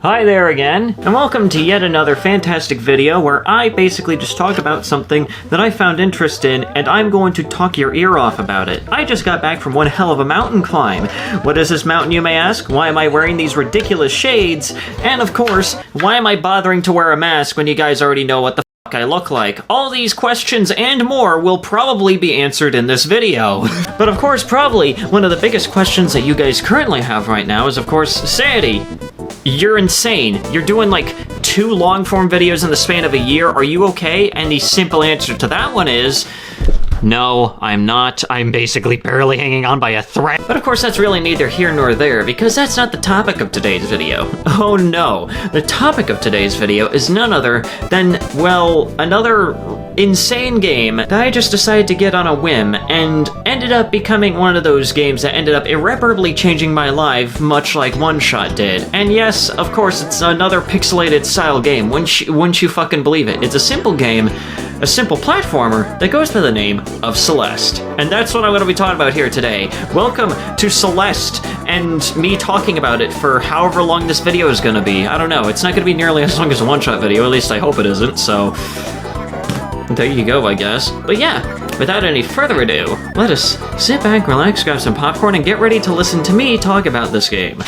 Hi there again, and welcome to yet another fantastic video where I basically just talk about something that I found interest in, and I'm going to talk your ear off about it. I just got back from one hell of a mountain climb. What is this mountain, you may ask? Why am I wearing these ridiculous shades? And of course, why am I bothering to wear a mask when you guys already know what the fuck I look like? All these questions and more will probably be answered in this video. But of course, probably one of the biggest questions that you guys currently have right now is, of course, Sadie. You're insane. You're doing like 2 long-form videos in the span of a year. Are you okay? And the simple answer to that one is, no, I'm not. I'm basically barely hanging on by a thread. But of course, that's really neither here nor there, because that's not the topic of today's video. Oh no. The topic of today's video is none other than, well, another insane game that I just decided to get on a whim, and ended up becoming one of those games that ended up irreparably changing my life, much like Oneshot did. And yes, of course, it's another pixelated style game, wouldn't you fucking believe it. It's a simple game, a simple platformer that goes by the name of Celeste. And that's what I'm going to be talking about here today. Welcome to Celeste, and me talking about it for however long this video is going to be. I don't know, it's not going to be nearly as long as a one-shot video, at least I hope it isn't, so there you go, I guess. But yeah, without any further ado, let us sit back, relax, grab some popcorn, and get ready to listen to me talk about this game.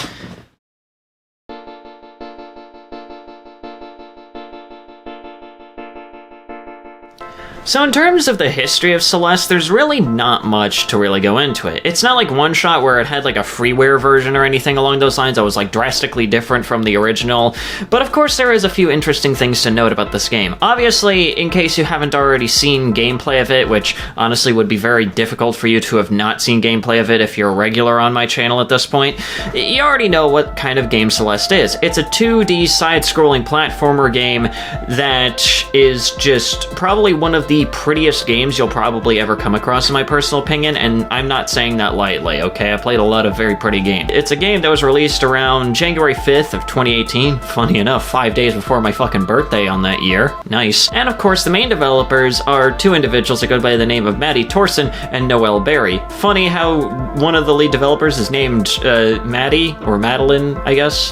So in terms of the history of Celeste, there's really not much to really go into it. It's not like Oneshot where it had like a freeware version or anything along those lines that was like drastically different from the original, but of course there is a few interesting things to note about this game. Obviously, in case you haven't already seen gameplay of it, which honestly would be very difficult for you to have not seen gameplay of it if you're a regular on my channel at this point, you already know what kind of game Celeste is. It's a 2D side-scrolling platformer game that is just probably one of the prettiest games you'll probably ever come across in my personal opinion, and I'm not saying that lightly, okay? I played a lot of very pretty games. It's a game that was released around January 5th of 2018, funny enough, 5 days before my fucking birthday on that year. Nice. And of course, the main developers are 2 individuals that go by the name of Maddie Torson and Noelle Berry. Funny how one of the lead developers is named Maddie, or Madeline, I guess.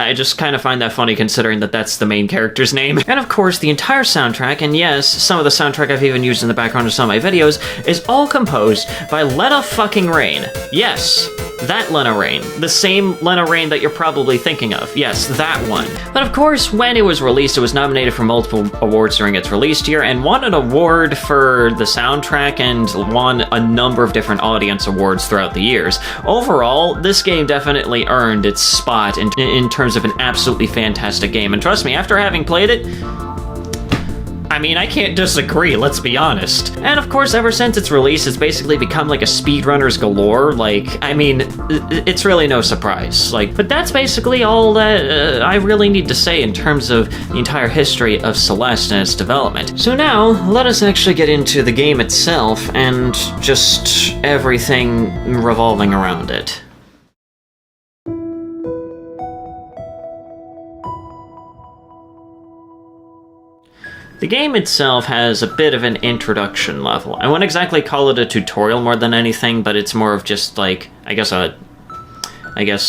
I just kind of find that funny considering that that's the main character's name. And of course, the entire soundtrack, and yes, some of the soundtrack I've even used in the background of some of my videos, is all composed by Lena fucking Raine. Yes, that Lena Raine. The same Lena Raine that you're probably thinking of. Yes, that one. But of course, when it was released, it was nominated for multiple awards during its release year, and won an award for the soundtrack, and won a number of different audience awards throughout the years. Overall, this game definitely earned its spot in terms of an absolutely fantastic game, and trust me, after having played it, I mean, I can't disagree, let's be honest. And of course, ever since its release, it's basically become like a speedrunners galore. Like, I mean, it's really no surprise. Like, but that's basically all that I really need to say in terms of the entire history of Celeste and its development. So now, let us actually get into the game itself and just everything revolving around it. The game itself has a bit of an introduction level. I wouldn't exactly call it a tutorial more than anything, but it's more of just like, I guess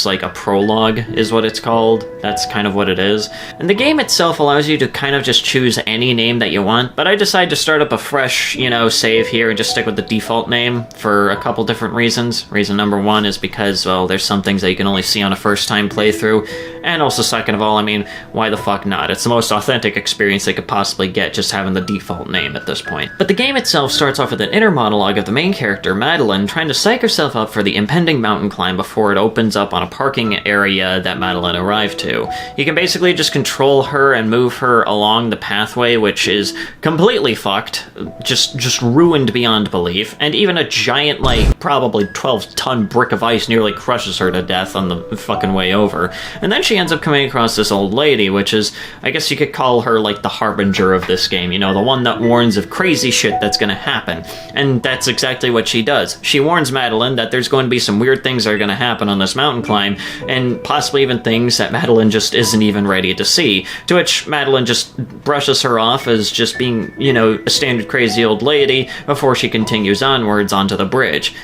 like a prologue is what it's called. That's kind of what it is. And the game itself allows you to kind of just choose any name that you want, but I decided to start up a fresh, save here and just stick with the default name for a couple different reasons. Reason number 1 is because, well, there's some things that you can only see on a first-time playthrough, and also second of all, I mean, why the fuck not? It's the most authentic experience they could possibly get just having the default name at this point. But the game itself starts off with an inner monologue of the main character, Madeline, trying to psych herself up for the impending mountain climb before it opens up on a parking area that Madeline arrived to. You can basically just control her and move her along the pathway, which is completely fucked, just ruined beyond belief, and even a giant, like, probably 12-ton brick of ice nearly crushes her to death on the fucking way over. And then she ends up coming across this old lady, which is, I guess you could call her, like, the harbinger of this game, the one that warns of crazy shit that's gonna happen. And that's exactly what she does. She warns Madeline that there's going to be some weird things that are gonna happen on this mountain climb, and possibly even things that Madeline just isn't even ready to see, to which Madeline just brushes her off as just being, a standard crazy old lady before she continues onwards onto the bridge.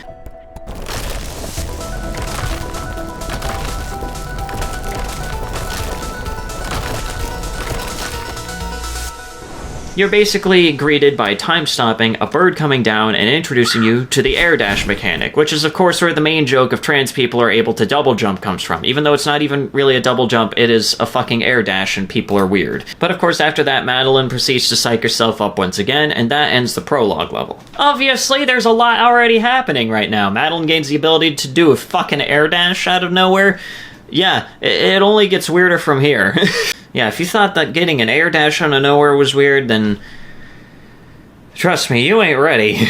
You're basically greeted by time stopping, a bird coming down, and introducing you to the air dash mechanic, which is of course where the main joke of trans people are able to double jump comes from. Even though it's not even really a double jump, it is a fucking air dash and people are weird. But of course after that, Madeline proceeds to psych herself up once again, and that ends the prologue level. Obviously, there's a lot already happening right now. Madeline gains the ability to do a fucking air dash out of nowhere. Yeah, it only gets weirder from here. Yeah, if you thought that getting an air dash out of nowhere was weird, then trust me, you ain't ready.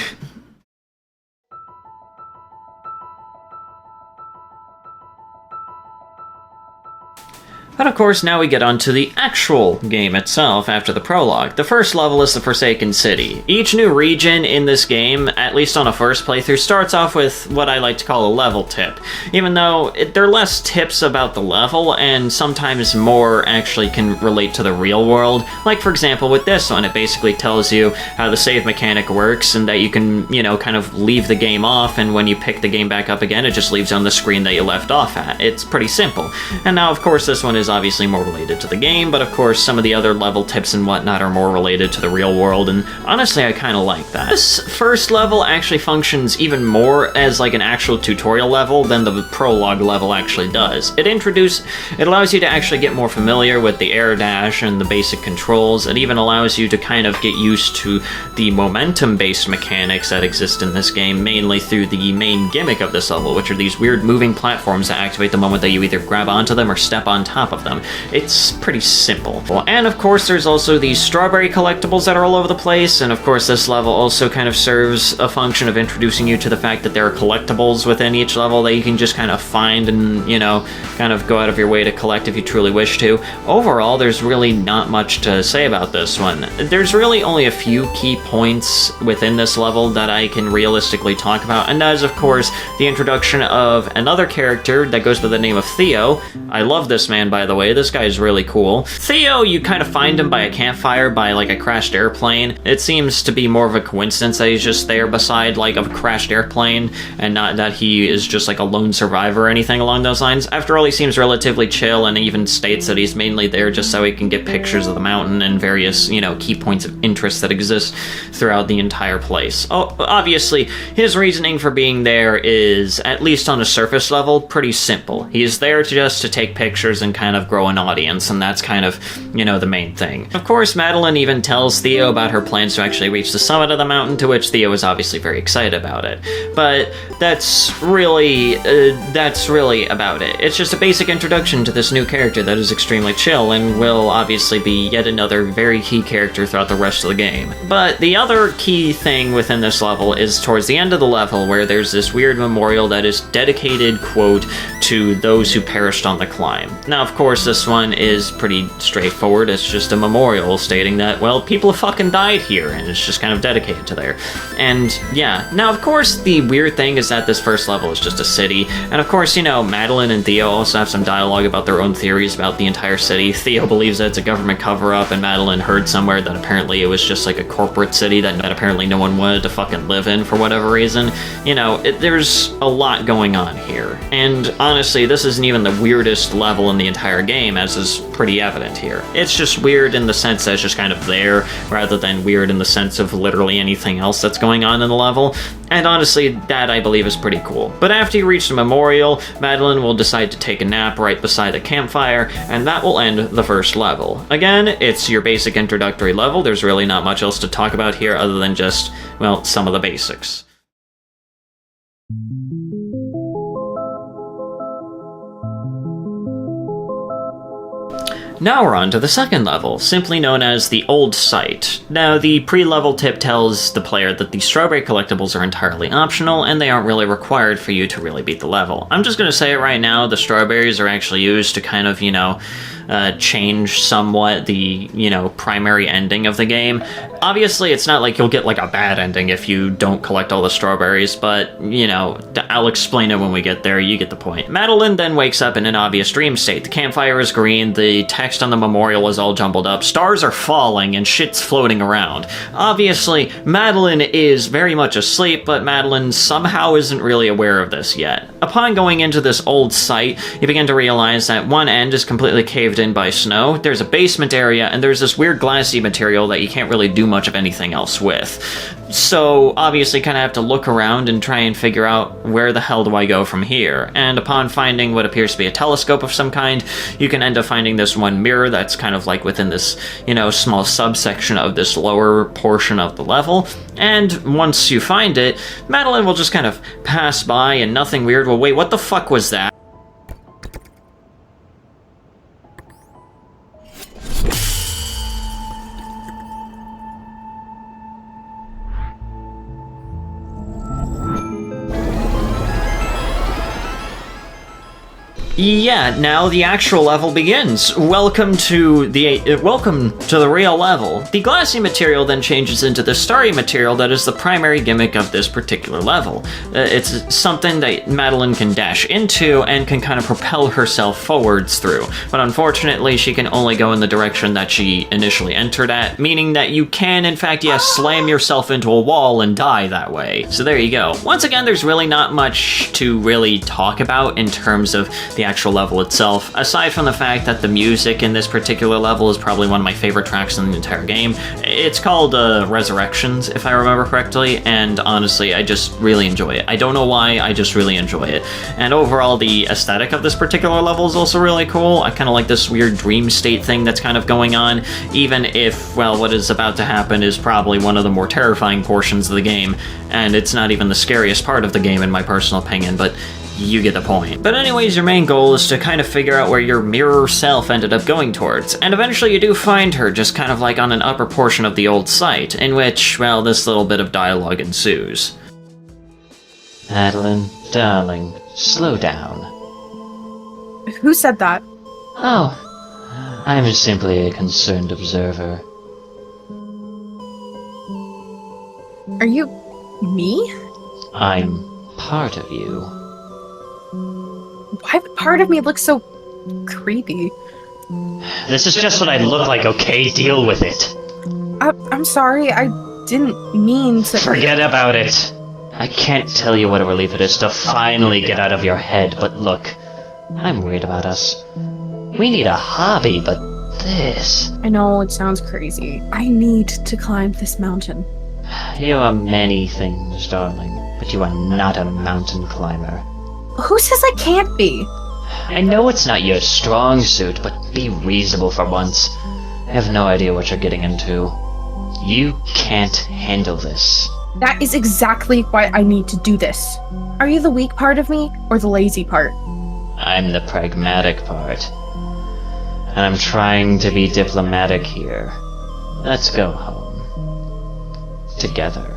But of course, now we get onto the actual game itself after the prologue. The first level is the Forsaken City. Each new region in this game, at least on a first playthrough, starts off with what I like to call a level tip. Even though they're less tips about the level, and sometimes more actually can relate to the real world. Like for example, with this one, it basically tells you how the save mechanic works, and that you can, you know, kind of leave the game off, and when you pick the game back up again, it just leaves on the screen that you left off at. It's pretty simple. And now, of course, this one is obviously more related to the game, but of course some of the other level tips and whatnot are more related to the real world, and honestly I kind of like that. This first level actually functions even more as like an actual tutorial level than the prologue level actually does. It allows you to actually get more familiar with the air dash and the basic controls. It even allows you to kind of get used to the momentum-based mechanics that exist in this game, mainly through the main gimmick of this level, which are these weird moving platforms that activate the moment that you either grab onto them or step on top of them. It's pretty simple. And of course there's also these strawberry collectibles that are all over the place, and of course this level also kind of serves a function of introducing you to the fact that there are collectibles within each level that you can just kind of find and, you know, kind of go out of your way to collect if you truly wish to. Overall, there's really not much to say about this one. There's really only a few key points within this level that I can realistically talk about, and that is of course the introduction of another character that goes by the name of Theo. I love this man, by the way. This guy is really cool. Theo, you kind of find him by a campfire by like a crashed airplane. It seems to be more of a coincidence that he's just there beside like a crashed airplane and not that he is just like a lone survivor or anything along those lines. After all, he seems relatively chill and even states that he's mainly there just so he can get pictures of the mountain and various, you know, key points of interest that exist throughout the entire place. Oh, obviously, his reasoning for being there is, at least on a surface level, pretty simple. He's there just to take pictures and kind of grow an audience, and that's kind of, you know, the main thing. Of course, Madeline even tells Theo about her plans to actually reach the summit of the mountain, to which Theo is obviously very excited about it. But that's really about it. It's just a basic introduction to this new character that is extremely chill and will obviously be yet another very key character throughout the rest of the game. But the other key thing within this level is towards the end of the level, where there's this weird memorial that is dedicated, quote, to those who perished on the climb. Now, of course, this one is pretty straightforward. It's just a memorial stating that, well, people have fucking died here, and it's just kind of dedicated to there. And yeah, now of course the weird thing is that this first level is just a city, and of course, you know, Madeline and Theo also have some dialogue about their own theories about the entire city. Theo believes that it's a government cover-up, and Madeline heard somewhere that apparently it was just like a corporate city that apparently no one wanted to fucking live in for whatever reason. You know, there's a lot going on here, and honestly, this isn't even the weirdest level in the entire game, as is pretty evident here. It's just weird in the sense that it's just kind of there, rather than weird in the sense of literally anything else that's going on in the level. And honestly, that I believe is pretty cool. But after you reach the memorial, Madeline will decide to take a nap right beside a campfire, and that will end the first level. Again, it's your basic introductory level. There's really not much else to talk about here other than just, well, some of the basics. Now we're on to the second level, simply known as the Old Site. Now, the pre-level tip tells the player that the strawberry collectibles are entirely optional, and they aren't really required for you to really beat the level. I'm just gonna say it right now, the strawberries are actually used to kind of, you know, change somewhat the, you know, primary ending of the game. Obviously, it's not like you'll get like a bad ending if you don't collect all the strawberries, but, you know, I'll explain it when we get there, you get the point. Madeline then wakes up in an obvious dream state. The campfire is green, the text on the memorial is all jumbled up, stars are falling, and shit's floating around. Obviously, Madeline is very much asleep, but Madeline somehow isn't really aware of this yet. upon going into this old site, you begin to realize that one end is completely caved in by snow, there's a basement area, and there's this weird glassy material that you can't really do much of anything else with. So, obviously, kind of have to look around and try and figure out where the hell do I go from here. And upon finding what appears to be a telescope of some kind, you can end up finding this one mirror that's kind of like within this, small subsection of this lower portion of the level. And once you find it, Madeline will just kind of pass by and nothing weird will, wait, what the fuck was that? Yeah, now the actual level begins. Welcome to the real level. The glassy material then changes into the starry material that is the primary gimmick of this particular level. It's something that Madeline can dash into and can kind of propel herself forwards through. But unfortunately, she can only go in the direction that she initially entered at, meaning that you can, in fact, slam yourself into a wall and die that way. So there you go. Once again, there's really not much to really talk about in terms of the actual level itself, aside from the fact that the music in this particular level is probably one of my favorite tracks in the entire game. It's called Resurrections, if I remember correctly, and honestly, I just really enjoy it. I don't know why, I just really enjoy it. And overall, the aesthetic of this particular level is also really cool. I kind of like this weird dream state thing that's kind of going on, even if, well, what is about to happen is probably one of the more terrifying portions of the game, and it's not even the scariest part of the game in my personal opinion, but you get the point. But anyways, your main goal is to kind of figure out where your mirror self ended up going towards, and eventually you do find her just kind of like on an upper portion of the old site, in which, well, this little bit of dialogue ensues. Madeline, darling, slow down. Who said that? Oh, I'm simply a concerned observer. Are you... me? I'm part of you. Why would part of me look so creepy? This is just what I look like, okay? Deal with it. I'm sorry, I didn't mean to... Forget about it. I can't tell you what a relief it is to finally get out of your head, but look, I'm worried about us. We need a hobby, but this... I know, it sounds crazy. I need to climb this mountain. You are many things, darling, but you are not a mountain climber. Who says I can't be? I know it's not your strong suit, but be reasonable for once. I have no idea what you're getting into. You can't handle this. That is exactly why I need to do this. Are you the weak part of me, or the lazy part? I'm the pragmatic part. And I'm trying to be diplomatic here. Let's go home. Together.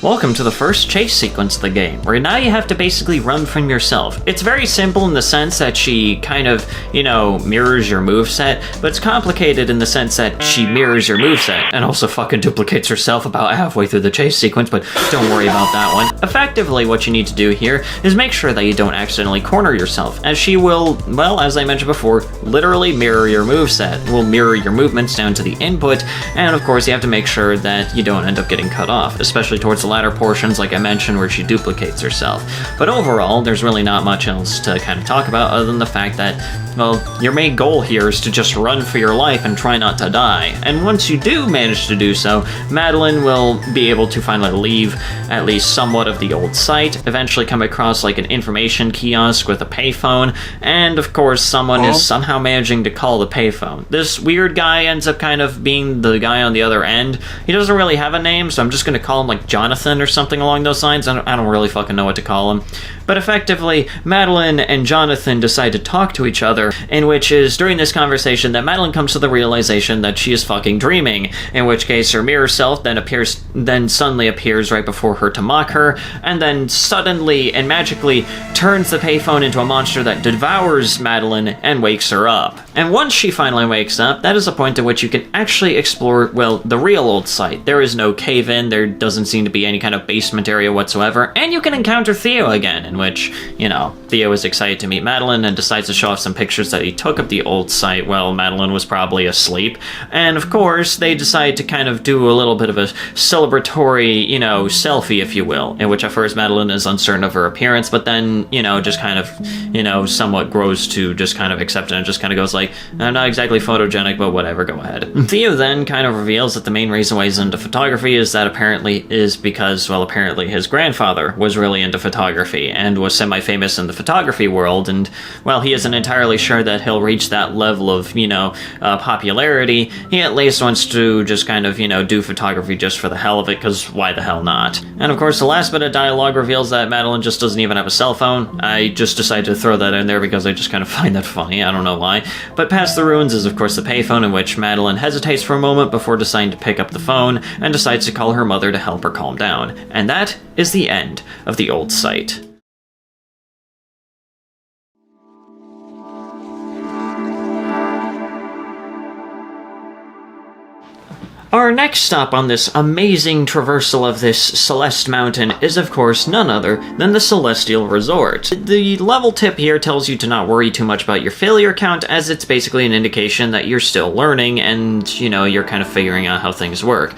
Welcome to the first chase sequence of the game, where now you have to basically run from yourself. It's very simple in the sense that she kind of, mirrors your moveset, but it's complicated in the sense that she mirrors your moveset, and also fucking duplicates herself about halfway through the chase sequence, but don't worry about that one. Effectively, what you need to do here is make sure that you don't accidentally corner yourself, as she will, well, as I mentioned before, literally mirror your moveset, will mirror your movements down to the input, and of course you have to make sure that you don't end up getting cut off, especially towards the latter portions, like I mentioned, where she duplicates herself. But overall, there's really not much else to kind of talk about other than the fact that, well, your main goal here is to just run for your life and try not to die. And once you do manage to do so, Madeline will be able to finally leave at least somewhat of the old site, eventually come across like an information kiosk with a payphone, and of course someone is somehow managing to call the payphone. This weird guy ends up kind of being the guy on the other end. He doesn't really have a name, so I'm just going to call him like Jonathan or something along those lines. I don't really fucking know what to call him. But effectively, Madeline and Jonathan decide to talk to each other, in which is during this conversation that Madeline comes to the realization that she is fucking dreaming, in which case her mirror self then suddenly appears right before her to mock her, and then suddenly and magically turns the payphone into a monster that devours Madeline and wakes her up. And once she finally wakes up, that is a point at which you can actually explore, well, the real old site. There is no cave-in, there doesn't seem to be any kind of basement area whatsoever, and you can encounter Theo again, in which, you know, Theo is excited to meet Madeline and decides to show off some pictures that he took of the old site while Madeline was probably asleep. And of course, they decide to kind of do a little bit of a celebratory, you know, selfie, if you will, in which at first Madeline is uncertain of her appearance, but then, you know, just kind of, you know, somewhat grows to just kind of accept it and just kind of goes like, I'm not exactly photogenic, but whatever, go ahead. Theo then kind of reveals that the main reason why he's into photography is that apparently his grandfather was really into photography and was semi-famous in the photography world, and while he isn't entirely sure that he'll reach that level of, you know, popularity, he at least wants to just kind of, you know, do photography just for the hell of it, because why the hell not? And of course, the last bit of dialogue reveals that Madeline just doesn't even have a cell phone. I just decided to throw that in there because I just kind of find that funny, I don't know why. But past the ruins is of course the payphone, in which Madeline hesitates for a moment before deciding to pick up the phone and decides to call her mother to help her calm down. And that is the end of the old site. Our next stop on this amazing traversal of this Celeste mountain is of course none other than the Celestial Resort. The level tip here tells you to not worry too much about your failure count, as it's basically an indication that you're still learning and, you know, you're kind of figuring out how things work.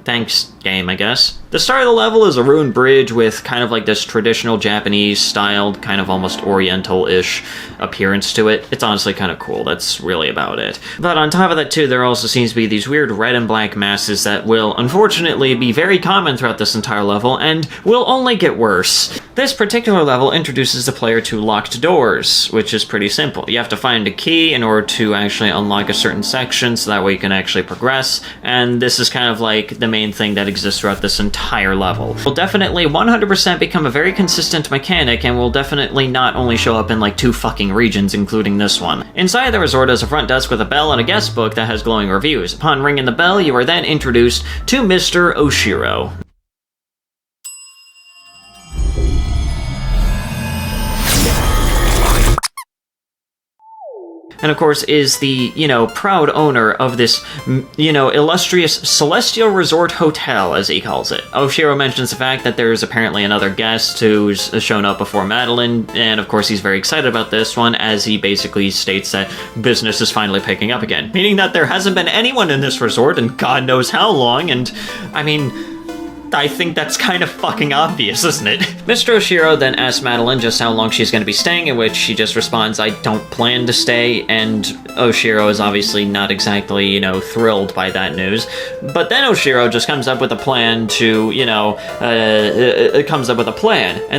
Thanks, game, I guess. The start of the level is a ruined bridge with kind of like this traditional Japanese-styled, kind of almost Oriental-ish appearance to it. It's honestly kind of cool, that's really about it. But on top of that too, there also seems to be these weird red and black masses that will unfortunately be very common throughout this entire level, and will only get worse. This particular level introduces the player to locked doors, which is pretty simple. You have to find a key in order to actually unlock a certain section, so that way you can actually progress, and this is kind of like the main thing that exists throughout this entire level. Will definitely 100% become a very consistent mechanic, and will definitely not only show up in like 2 fucking regions, including this one. Inside the resort is a front desk with a bell and a guest book that has glowing reviews. Upon ringing the bell, you are then introduced to Mr. Oshiro. And of course is the, you know, proud owner of this, you know, illustrious Celestial Resort Hotel, as he calls it. Oshiro mentions the fact that there's apparently another guest who's shown up before Madeline, and of course he's very excited about this one, as he basically states that business is finally picking up again. Meaning that there hasn't been anyone in this resort in God knows how long, and, I mean, I think that's kind of fucking obvious, isn't it? Mr. Oshiro then asks Madeline just how long she's going to be staying, in which she just responds, I don't plan to stay, and Oshiro is obviously not exactly, you know, thrilled by that news. But then Oshiro just comes up with a plan to, you know, and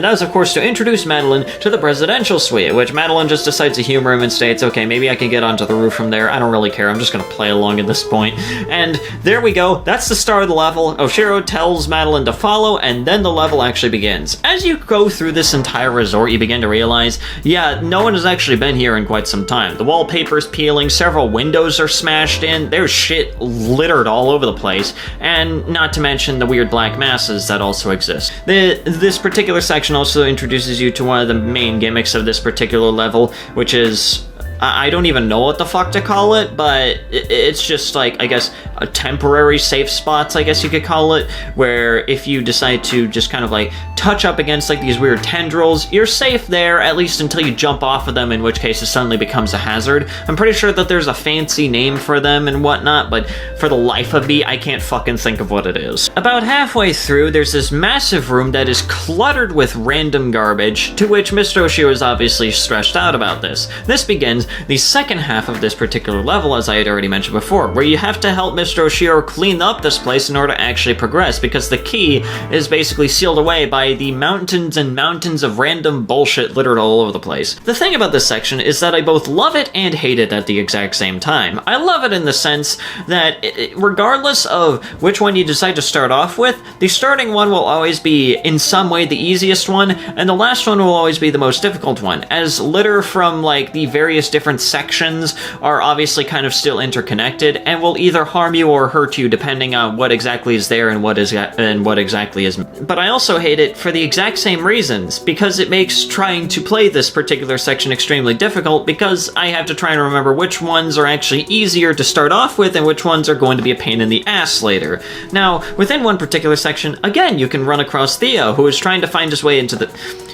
that is, of course, to introduce Madeline to the presidential suite, which Madeline just decides to humor him and states, okay, maybe I can get onto the roof from there, I don't really care, I'm just going to play along at this point. And there we go, that's the start of the level. Oshiro tells Madeline to follow, and then the level actually begins. As you go through this entire resort, you begin to realize, yeah, no one has actually been here in quite some time. The wallpaper's peeling, several windows are smashed in, there's shit littered all over the place, and not to mention the weird black masses that also exist. This particular section also introduces you to one of the main gimmicks of this particular level, which is, I don't even know what the fuck to call it, but it's just like, I guess, a temporary safe spots, I guess you could call it, where if you decide to just kind of like touch up against like these weird tendrils, you're safe there, at least until you jump off of them, in which case it suddenly becomes a hazard. I'm pretty sure that there's a fancy name for them and whatnot, but for the life of me, I can't fucking think of what it is. About halfway through, there's this massive room that is cluttered with random garbage, to which Mr. Oshiro is obviously stressed out about this. This begins the second half of this particular level, as I had already mentioned before, where you have to help Mr. Oshiro clean up this place in order to actually progress, because the key is basically sealed away by the mountains and mountains of random bullshit littered all over the place. The thing about this section is that I both love it and hate it at the exact same time. I love it in the sense that regardless of which one you decide to start off with, the starting one will always be in some way the easiest one, and the last one will always be the most difficult one, as litter from like the various different sections are obviously kind of still interconnected and will either harm you or hurt you depending on what exactly is there and what exactly isn't. But I also hate it for the exact same reasons, because it makes trying to play this particular section extremely difficult, because I have to try and remember which ones are actually easier to start off with and which ones are going to be a pain in the ass later. Now, within one particular section, again, you can run across Theo, who is trying to find his way into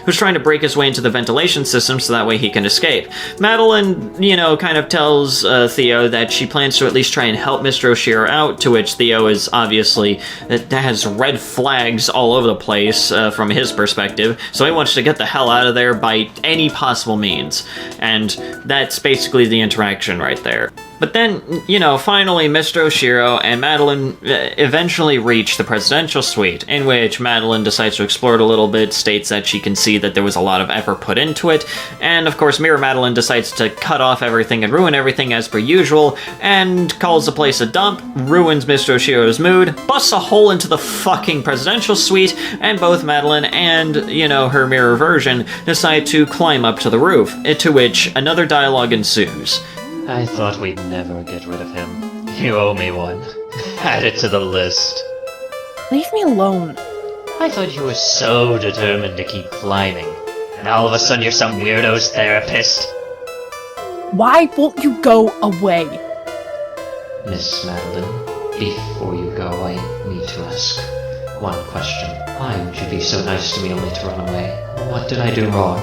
who's trying to break his way into the ventilation system so that way he can escape. Madeline, kind of tells Theo that she plans to at least try and help Mr. Oshiro out, to which Theo is obviously, has red flags all over the place from his perspective, so he wants to get the hell out of there by any possible means. And that's basically the interaction right there. But then, finally Mr. Oshiro and Madeline eventually reach the presidential suite, in which Madeline decides to explore it a little bit, states that she can see that there was a lot of effort put into it, and of course Mirror Madeline decides to cut off everything and ruin everything as per usual, and calls the place a dump, ruins Mr. Oshiro's mood, busts a hole into the fucking presidential suite, and both Madeline and, her mirror version decide to climb up to the roof, to which another dialogue ensues. I thought we'd never get rid of him. You owe me one. Add it to the list. Leave me alone. I thought you were so determined to keep climbing. And all of a sudden you're some weirdo's therapist. Why won't you go away? Miss Madeline, before you go, I need to ask one question. Why would you be so nice to me only to run away? What did I do wrong?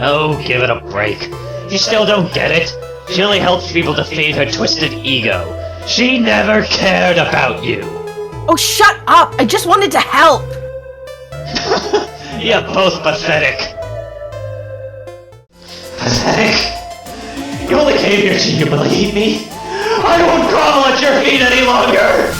Oh, give it a break. You still don't get it? She only helps people to feed her twisted ego. She never cared about you. Oh, shut up! I just wanted to help! You're both pathetic. Pathetic? You only came here to humiliate me? I won't grovel at your feet any longer!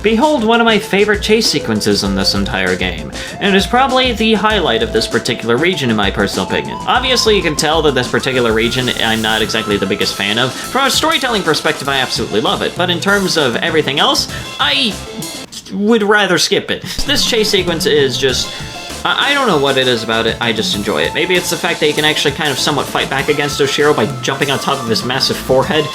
Behold one of my favorite chase sequences in this entire game, and it is probably the highlight of this particular region in my personal opinion. Obviously you can tell that this particular region I'm not exactly the biggest fan of. From a storytelling perspective I absolutely love it, but in terms of everything else, I would rather skip it. This chase sequence is just... I don't know what it is about it, I just enjoy it. Maybe it's the fact that you can actually kind of somewhat fight back against Oshiro by jumping on top of his massive forehead.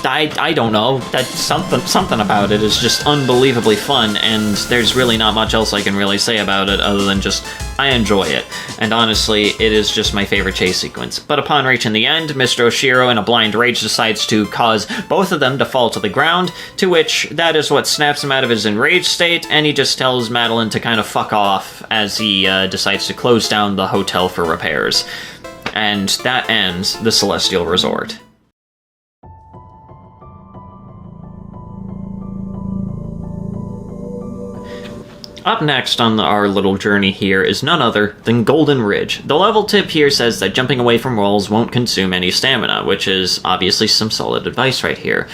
I don't know, that's something about it is just unbelievably fun, and there's really not much else I can really say about it other than just, I enjoy it. And honestly, it is just my favorite chase sequence. But upon reaching the end, Mr. Oshiro in a blind rage decides to cause both of them to fall to the ground, to which that is what snaps him out of his enraged state, and he just tells Madeline to kind of fuck off as he decides to close down the hotel for repairs. And that ends the Celestial Resort. Up next on our little journey here is none other than Golden Ridge. The level tip here says that jumping away from walls won't consume any stamina, which is obviously some solid advice right here.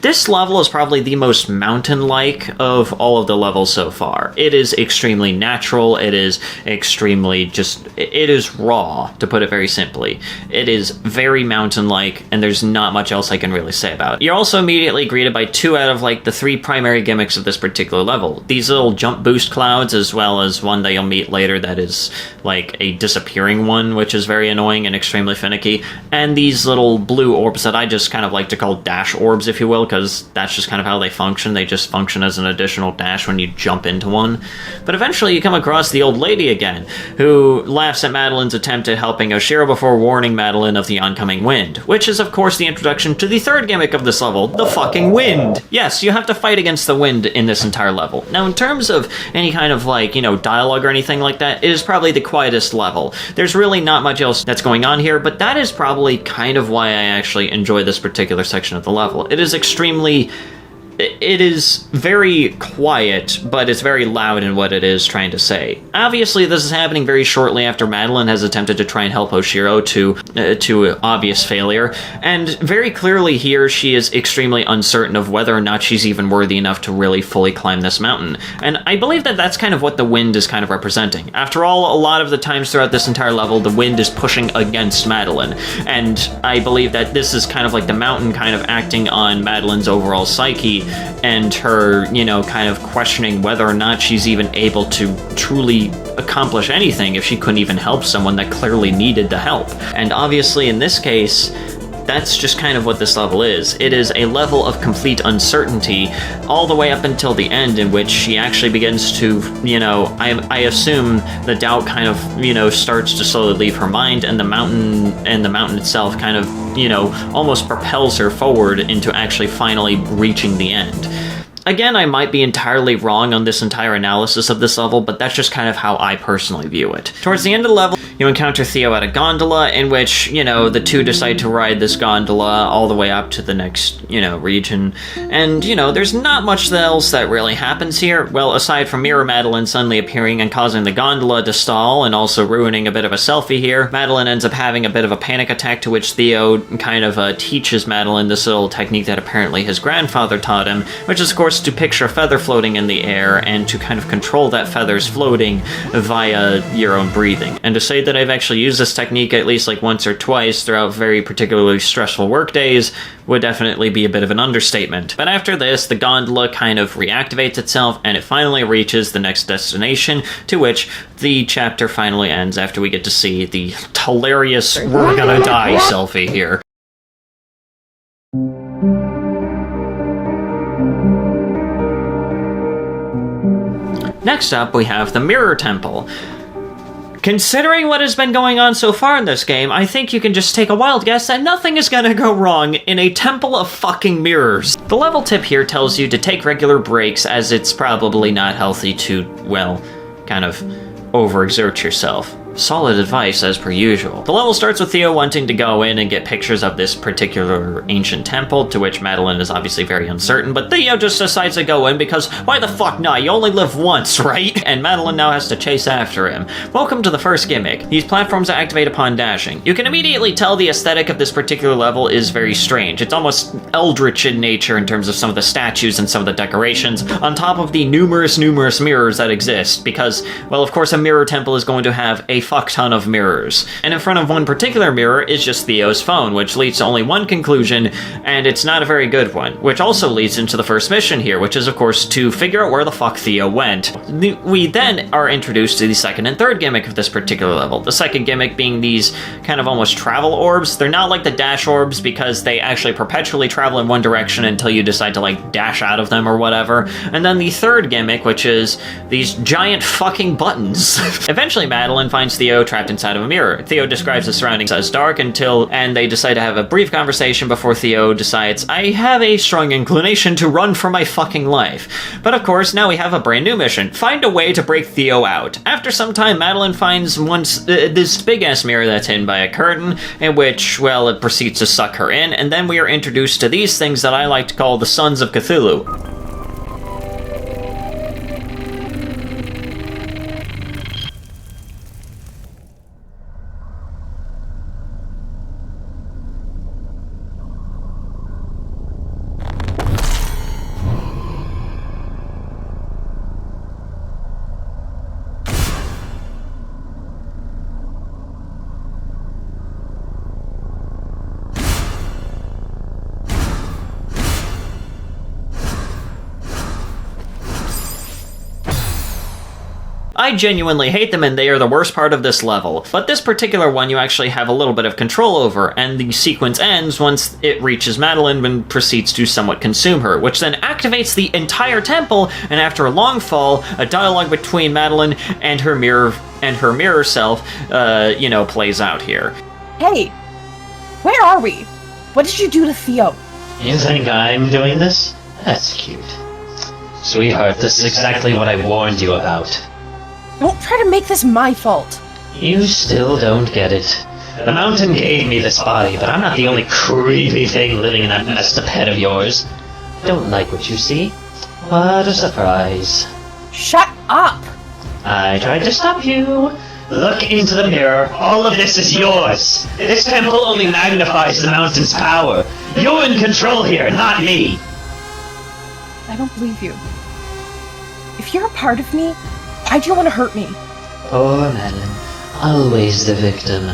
This level is probably the most mountain-like of all of the levels so far. It is extremely natural, it is extremely it is raw, to put it very simply. It is very mountain-like, and there's not much else I can really say about it. You're also immediately greeted by 2 out of, the 3 primary gimmicks of this particular level. These little jump boost clouds, as well as one that you'll meet later that is, a disappearing one, which is very annoying and extremely finicky, and these little blue orbs that I just kind of like to call dash orbs, if you will, because that's just kind of how they function. They just function as an additional dash when you jump into one. But eventually you come across the old lady again, who laughs at Madeline's attempt at helping Oshiro before warning Madeline of the oncoming wind, which is of course the introduction to the 3rd gimmick of this level, the fucking wind. Yes, you have to fight against the wind in this entire level. Now in terms of any kind of dialogue or anything like that, it is probably the quietest level. There's really not much else that's going on here, but that is probably kind of why I actually enjoy this particular section of the level. It is it is very quiet, but it's very loud in what it is trying to say. Obviously, this is happening very shortly after Madeline has attempted to try and help Oshiro to obvious failure, and very clearly here she is extremely uncertain of whether or not she's even worthy enough to really fully climb this mountain. And I believe that that's kind of what the wind is kind of representing. After all, a lot of the times throughout this entire level, the wind is pushing against Madeline, and I believe that this is kind of like the mountain kind of acting on Madeline's overall psyche, and her, kind of questioning whether or not she's even able to truly accomplish anything if she couldn't even help someone that clearly needed the help. And obviously in this case, that's just kind of what this level is. It is a level of complete uncertainty all the way up until the end, in which she actually begins to, I assume the doubt kind of, starts to slowly leave her mind, and the mountain itself kind of, almost propels her forward into actually finally reaching the end. Again, I might be entirely wrong on this entire analysis of this level, but that's just kind of how I personally view it. Towards the end of the level, you encounter Theo at a gondola, in which, the two decide to ride this gondola all the way up to the next, region. And, there's not much else that really happens here. Well, aside from Mirror Madeline suddenly appearing and causing the gondola to stall, and also ruining a bit of a selfie here, Madeline ends up having a bit of a panic attack, to which Theo kind of teaches Madeline this little technique that apparently his grandfather taught him, which is, of course, to picture a feather floating in the air and to kind of control that feather's floating via your own breathing. And to say that I've actually used this technique at least like once or twice throughout very particularly stressful work days would definitely be a bit of an understatement. But after this, the gondola kind of reactivates itself and it finally reaches the next destination, to which the chapter finally ends after we get to see the hilarious "we're gonna die" selfie here. Next up, we have the Mirror Temple. Considering what has been going on so far in this game, I think you can just take a wild guess that nothing is gonna go wrong in a temple of fucking mirrors. The level tip here tells you to take regular breaks, as it's probably not healthy to, well, kind of overexert yourself. Solid advice, as per usual. The level starts with Theo wanting to go in and get pictures of this particular ancient temple, to which Madeline is obviously very uncertain, but Theo just decides to go in because why the fuck not? You only live once, right? And Madeline now has to chase after him. Welcome to the first gimmick. These platforms activate upon dashing. You can immediately tell the aesthetic of this particular level is very strange. It's almost eldritch in nature in terms of some of the statues and some of the decorations, on top of the numerous mirrors that exist, because, well, of course a mirror temple is going to have a fuck ton of mirrors. And in front of one particular mirror is just Theo's phone, which leads to only one conclusion, and it's not a very good one, which also leads into the first mission here, which is of course to figure out where the fuck Theo went. We then are introduced to the second and third gimmick of this particular level. The second gimmick being these kind of almost travel orbs. They're not like the dash orbs because they actually perpetually travel in one direction until you decide to like dash out of them or whatever. And then the third gimmick, which is these giant fucking buttons. Eventually Madeline finds Theo trapped inside of a mirror. Theo describes the surroundings as dark and they decide to have a brief conversation before Theo decides, I have a strong inclination to run for my fucking life. But of course, now we have a brand new mission. Find a way to break Theo out. After some time, Madeline finds this big-ass mirror that's hidden by a curtain, in which, well, it proceeds to suck her in, and then we are introduced to these things that I like to call the Sons of Cthulhu. I genuinely hate them and they are the worst part of this level, but this particular one you actually have a little bit of control over, and the sequence ends once it reaches Madeline and proceeds to somewhat consume her, which then activates the entire temple, and after a long fall, a dialogue between Madeline and her mirror self, plays out here. Hey, where are we? What did you do to Theo? You think I'm doing this? That's cute. Sweetheart, this is exactly what I warned you about. Don't try to make this my fault. You still don't get it. The mountain gave me this body, but I'm not the only creepy thing living in that messed up head of yours. Don't like what you see? What a surprise. Shut up! I tried to stop you. Look into the mirror. All of this is yours. This temple only magnifies the mountain's power. You're in control here, not me. I don't believe you. If you're a part of me, why do you want to hurt me? Poor Madeline. Always the victim.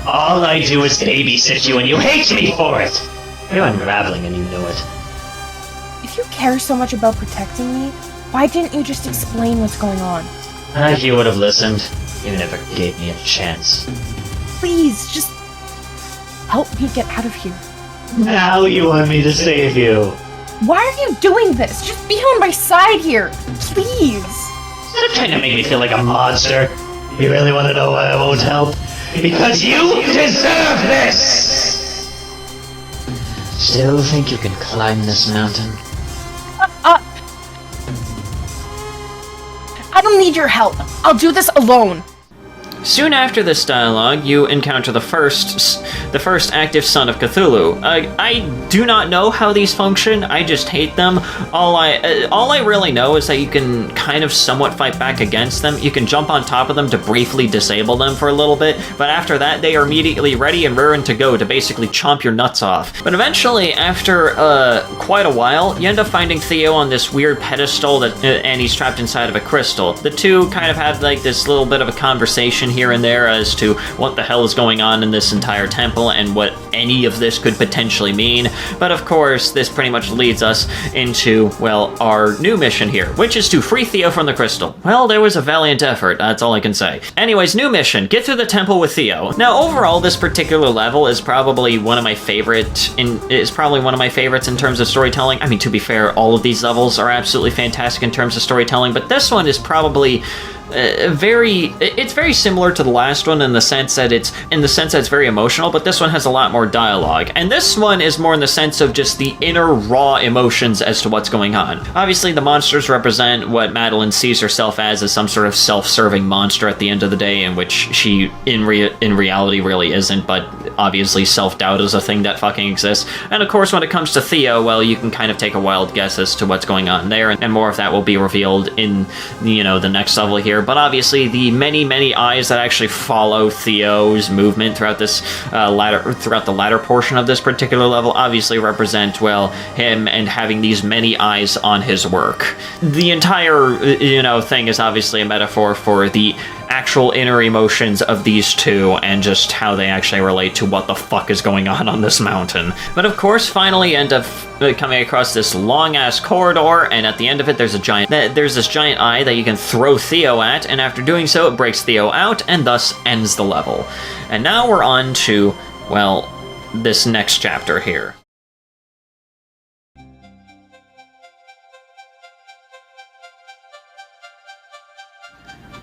All I do is babysit you and you hate me for it! You're unraveling and you know it. If you care so much about protecting me, why didn't you just explain what's going on? If you would have listened, you never gave me a chance. Please, just help me get out of here. Now you want me to save you. Why are you doing this? Just be on my side here, please. Instead of trying to make me feel like a monster, you really want to know why I won't help? Because you deserve this! Still think you can climb this mountain? I don't need your help. I'll do this alone. Soon after this dialogue, you encounter the first active son of Cthulhu. I do not know how these function. I just hate them. All I really know is that you can kind of somewhat fight back against them. You can jump on top of them to briefly disable them for a little bit, but after that, they are immediately ready and raring to go to basically chomp your nuts off. But eventually, after quite a while, you end up finding Theo on this weird pedestal and he's trapped inside of a crystal. The two kind of have like this little bit of a conversation here and there as to what the hell is going on in this entire temple and what any of this could potentially mean. But of course, this pretty much leads us into, well, our new mission here, which is to free Theo from the crystal. Well, there was a valiant effort, that's all I can say. Anyways, new mission, get through the temple with Theo. Now, overall, this particular level is probably one of my favorites in terms of storytelling. I mean, to be fair, all of these levels are absolutely fantastic in terms of storytelling, but this one is probably it's very similar to the last one in the sense that it's very emotional, but this one has a lot more dialogue. And this one is more in the sense of just the inner raw emotions as to what's going on. Obviously, the monsters represent what Madeline sees herself as some sort of self-serving monster at the end of the day, in which she in reality really isn't, but obviously self-doubt is a thing that fucking exists. And of course, when it comes to Theo, well, you can kind of take a wild guess as to what's going on there, and more of that will be revealed in, the next level here. But obviously, the many eyes that actually follow Theo's movement throughout this throughout the latter portion of this particular level obviously represent, well, him and having these many eyes on his work. The entire, thing is obviously a metaphor for the actual inner emotions of these two and just how they actually relate to what the fuck is going on this mountain. But of course, finally end up coming across this long-ass corridor, and at the end of it, there's this giant eye that you can throw Theo at, and after doing so, it breaks Theo out, and thus ends the level. And now we're on to, well, this next chapter here.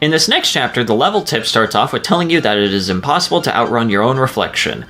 In this next chapter, the level tip starts off with telling you that it is impossible to outrun your own reflection.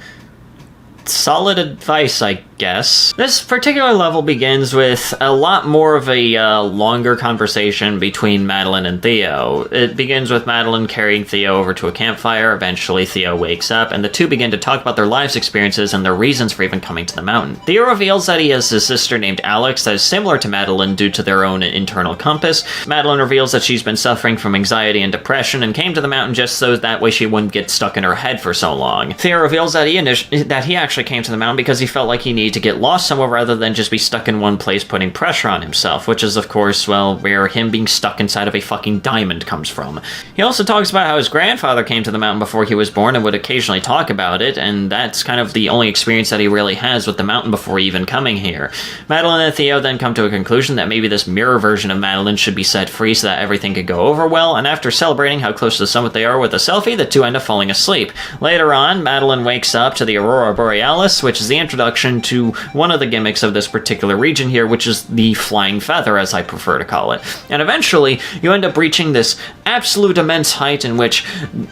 Solid advice, I guess. This particular level begins with a lot more of a longer conversation between Madeline and Theo. It begins with Madeline carrying Theo over to a campfire. Eventually, Theo wakes up, and the two begin to talk about their life's experiences and their reasons for even coming to the mountain. Theo reveals that he has a sister named Alex that is similar to Madeline due to their own internal compass. Madeline reveals that she's been suffering from anxiety and depression and came to the mountain just so that way she wouldn't get stuck in her head for so long. Theo reveals that he actually came to the mountain because he felt like he needed to get lost somewhere rather than just be stuck in one place putting pressure on himself, which is of course, well, where him being stuck inside of a fucking diamond comes from. He also talks about how his grandfather came to the mountain before he was born and would occasionally talk about it, and that's kind of the only experience that he really has with the mountain before even coming here. Madeline and Theo then come to a conclusion that maybe this mirror version of Madeline should be set free so that everything could go over well, and after celebrating how close to the summit they are with a selfie, the two end up falling asleep. Later on, Madeline wakes up to the Aurora Borealis, which is the introduction to one of the gimmicks of this particular region here, which is the flying feather, as I prefer to call it. And eventually, you end up reaching this absolute immense height in which,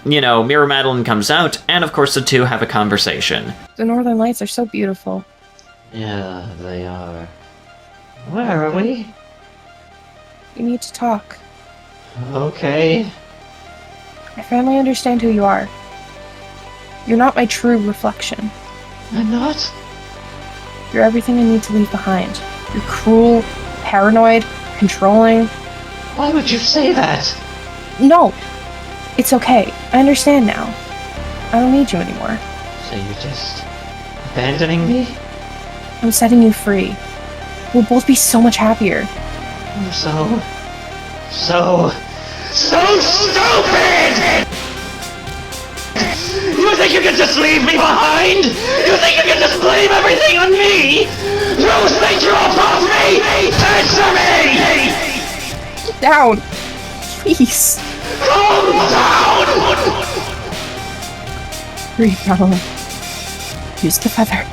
Mirror Madeline comes out, and of course the two have a conversation. The Northern Lights are so beautiful. Yeah, they are. Where are we? We need to talk. Okay. I finally understand who you are. You're not my true reflection. I'm not? You're everything I need to leave behind. You're cruel, paranoid, controlling. Why would you say that? No. It's okay. I understand now. I don't need you anymore. So you're just abandoning me? I'm setting you free. We'll both be so much happier. I'm so stupid! You think you can just leave me behind? You think you can just blame everything on me? You think you're above me? Answer me! Get down. Please. Calm down! Breathe, Madeline. Use the feather.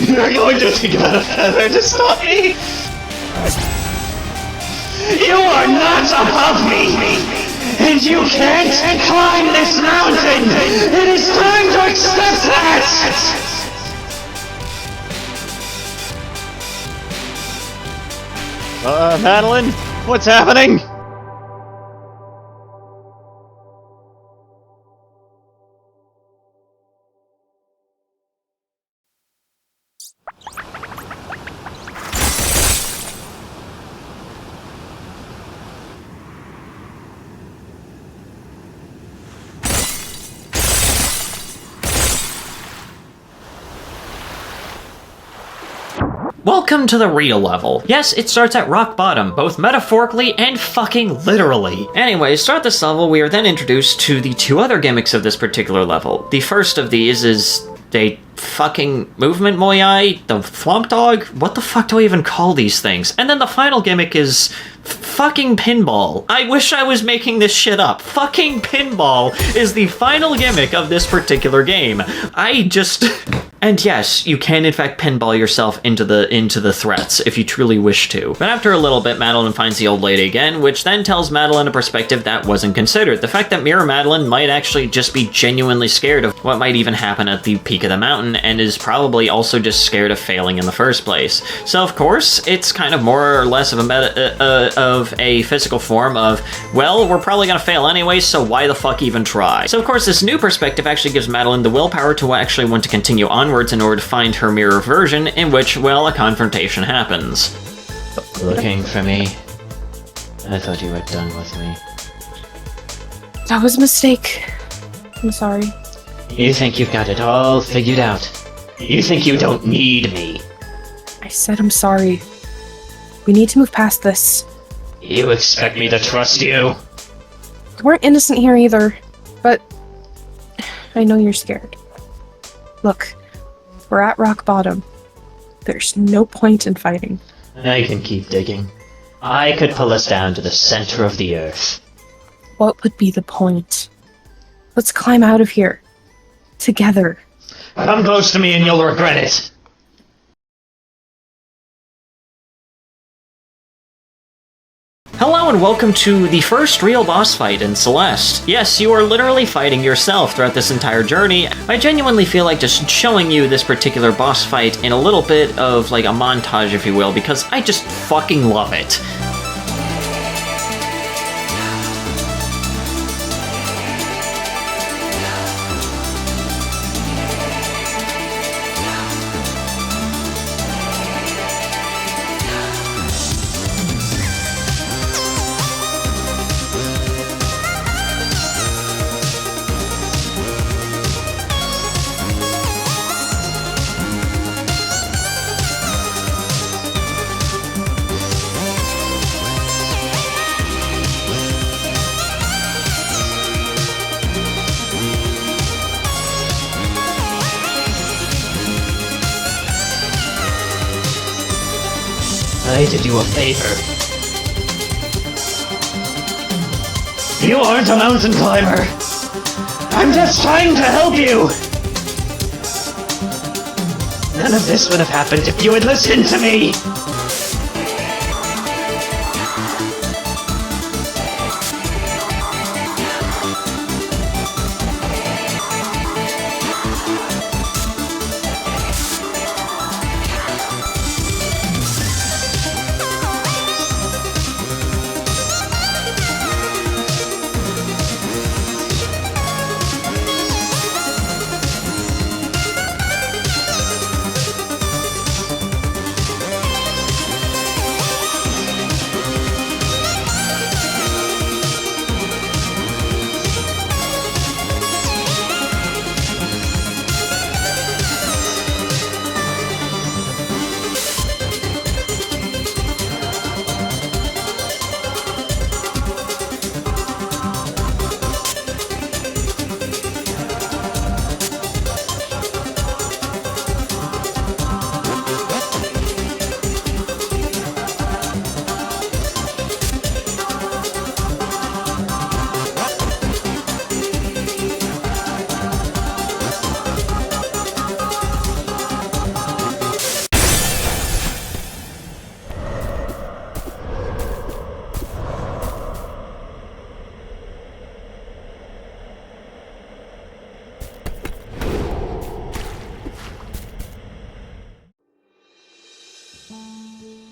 You're going to think about a feather to stop me? You are not above me! And you can't climb this mountain! It is time to accept that! Madeline? What's happening? Welcome to the real level. Yes, it starts at rock bottom, both metaphorically and fucking literally. Anyway, to start this level, we are then introduced to the two other gimmicks of this particular level. The first of these is a fucking movement moyai, the Thwomp Dog? What the fuck do I even call these things? And then the final gimmick is fucking pinball. I wish I was making this shit up. Fucking pinball is the final gimmick of this particular game. And yes, you can in fact pinball yourself into the threats if you truly wish to. But after a little bit, Madeline finds the old lady again, which then tells Madeline a perspective that wasn't considered. The fact that Mirror Madeline might actually just be genuinely scared of what might even happen at the peak of the mountain, and is probably also just scared of failing in the first place. So of course, it's kind of more or less of a physical form of, well, we're probably gonna fail anyway, so why the fuck even try? So of course, this new perspective actually gives Madeline the willpower to actually want to continue onwards in order to find her mirror version, in which, well, a confrontation happens. Looking for me? I thought you were done with me. That was a mistake. I'm sorry. You think you've got it all figured out? You think you don't need me? I said I'm sorry. We need to move past this. You expect me to trust you? You weren't innocent here either, but I know you're scared. Look, we're at rock bottom. There's no point in fighting. I can keep digging. I could pull us down to the center of the earth. What would be the point? Let's climb out of here. Together. Come close to me and you'll regret it. Hello and welcome to the first real boss fight in Celeste. Yes, you are literally fighting yourself throughout this entire journey. I genuinely feel like just showing you this particular boss fight in a little bit of like a montage, if you will, because I just fucking love it. I did you a favor. You aren't a mountain climber. I'm just trying to help you. None of this would have happened if you had listened to me.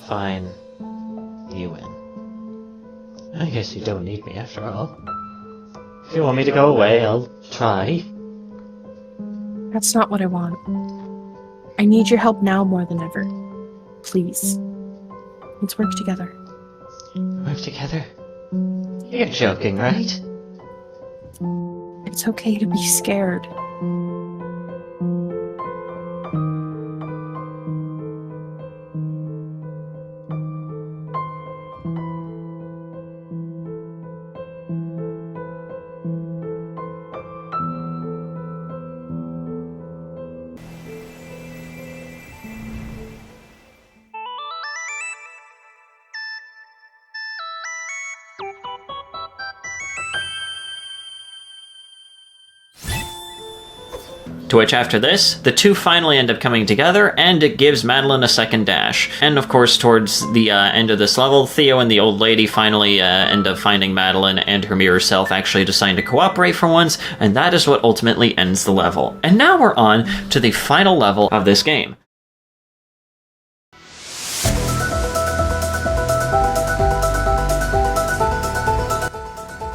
Fine. You win. I guess you don't need me after all. If you want me to go away, I'll try. That's not what I want. I need your help now more than ever. Please. Let's work together. Work together? You're joking, right? It's okay to be scared. To which after this, the two finally end up coming together, and it gives Madeline a second dash. And of course, towards the end of this level, Theo and the old lady finally end up finding Madeline, and her mirror self actually decide to cooperate for once, and that is what ultimately ends the level. And now we're on to the final level of this game.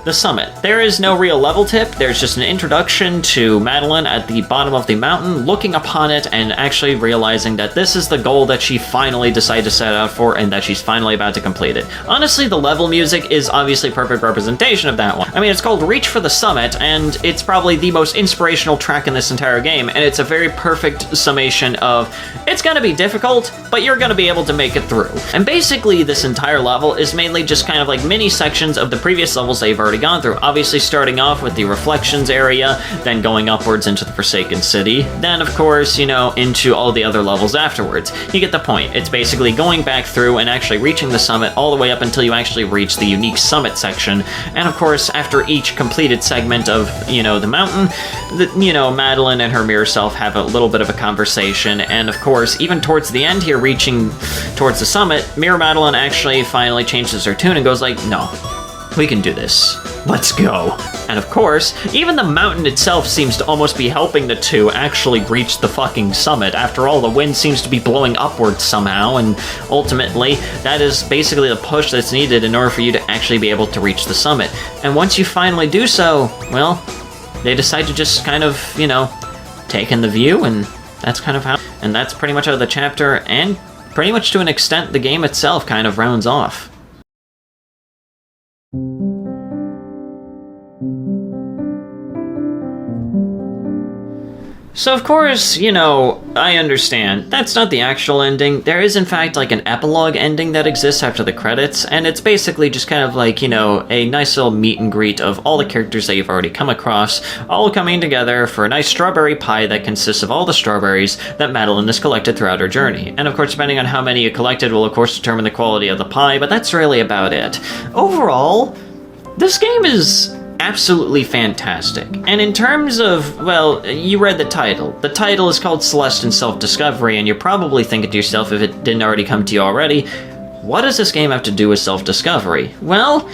The summit. There is no real level tip, there's just an introduction to Madeline at the bottom of the mountain, looking upon it and actually realizing that this is the goal that she finally decided to set out for and that she's finally about to complete it. Honestly, the level music is obviously perfect representation of that one. I mean, it's called Reach for the Summit, and it's probably the most inspirational track in this entire game, and it's a very perfect summation of, it's gonna be difficult, but you're gonna be able to make it through. And basically, this entire level is mainly just kind of like mini sections of the previous levels they've already gone through. Obviously starting off with the Reflections area, then going upwards into the Forsaken City, then of course, you know, into all the other levels afterwards. You get the point. It's basically going back through and actually reaching the summit all the way up until you actually reach the unique summit section. And of course, after each completed segment of, you know, the mountain, Madeline and her mirror self have a little bit of a conversation, and of course, even towards the end here, reaching towards the summit, Mirror Madeline actually finally changes her tune and goes like, no, we can do this. Let's go. And of course, even the mountain itself seems to almost be helping the two actually reach the fucking summit. After all, the wind seems to be blowing upwards somehow, and ultimately, that is basically the push that's needed in order for you to actually be able to reach the summit. And once you finally do so, well, they decide to just kind of, you know, take in the view, and that's kind of how, and that's pretty much how the chapter, and pretty much to an extent, the game itself kind of rounds off. So of course, you know, I understand, that's not the actual ending. There is in fact like an epilogue ending that exists after the credits, and it's basically just kind of like, you know, a nice little meet and greet of all the characters that you've already come across, all coming together for a nice strawberry pie that consists of all the strawberries that Madeline has collected throughout her journey. And of course, depending on how many you collected will of course determine the quality of the pie, but that's really about it. Overall, this game is absolutely fantastic. And in terms of, well, you read the title. The title is called Celeste and Self-Discovery, and you're probably thinking to yourself, if it didn't already come to you already, what does this game have to do with self-discovery? Well,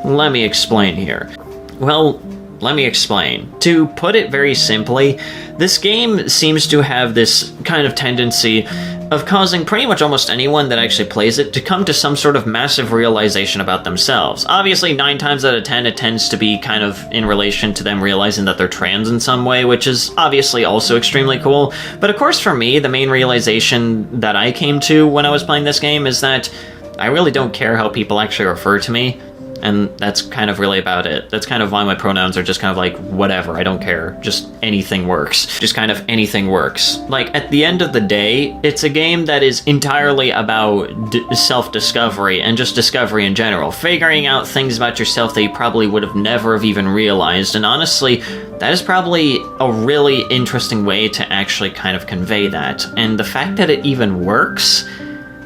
let me explain here. Well, let me explain. To put it very simply, this game seems to have this kind of tendency of causing pretty much almost anyone that actually plays it to come to some sort of massive realization about themselves. Obviously, 9 times out of 10, it tends to be kind of in relation to them realizing that they're trans in some way, which is obviously also extremely cool. But of course, for me, the main realization that I came to when I was playing this game is that I really don't care how people actually refer to me. And that's kind of really about it. That's kind of why my pronouns are just kind of like, whatever, I don't care. Just anything works. Just kind of anything works. Like, at the end of the day, it's a game that is entirely about self-discovery and just discovery in general. Figuring out things about yourself that you probably would have never have even realized. And honestly, that is probably a really interesting way to actually kind of convey that. And the fact that it even works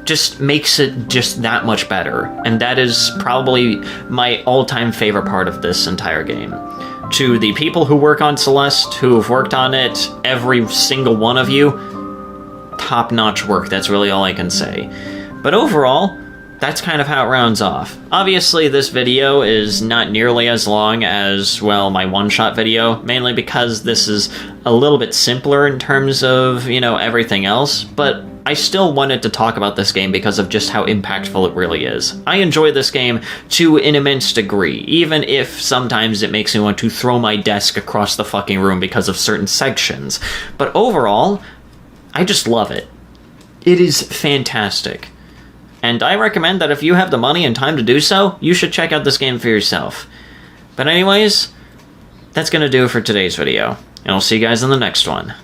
just makes it just that much better, and that is probably my all-time favorite part of this entire game. To the people who work on Celeste, who have worked on it, every single one of you, top-notch work, that's really all I can say. But overall, that's kind of how it rounds off. Obviously, this video is not nearly as long as, well, my one-shot video, mainly because this is a little bit simpler in terms of, you know, everything else, but I still wanted to talk about this game because of just how impactful it really is. I enjoy this game to an immense degree, even if sometimes it makes me want to throw my desk across the fucking room because of certain sections. But overall, I just love it. It is fantastic. And I recommend that if you have the money and time to do so, you should check out this game for yourself. But anyways, that's gonna do it for today's video, and I'll see you guys in the next one.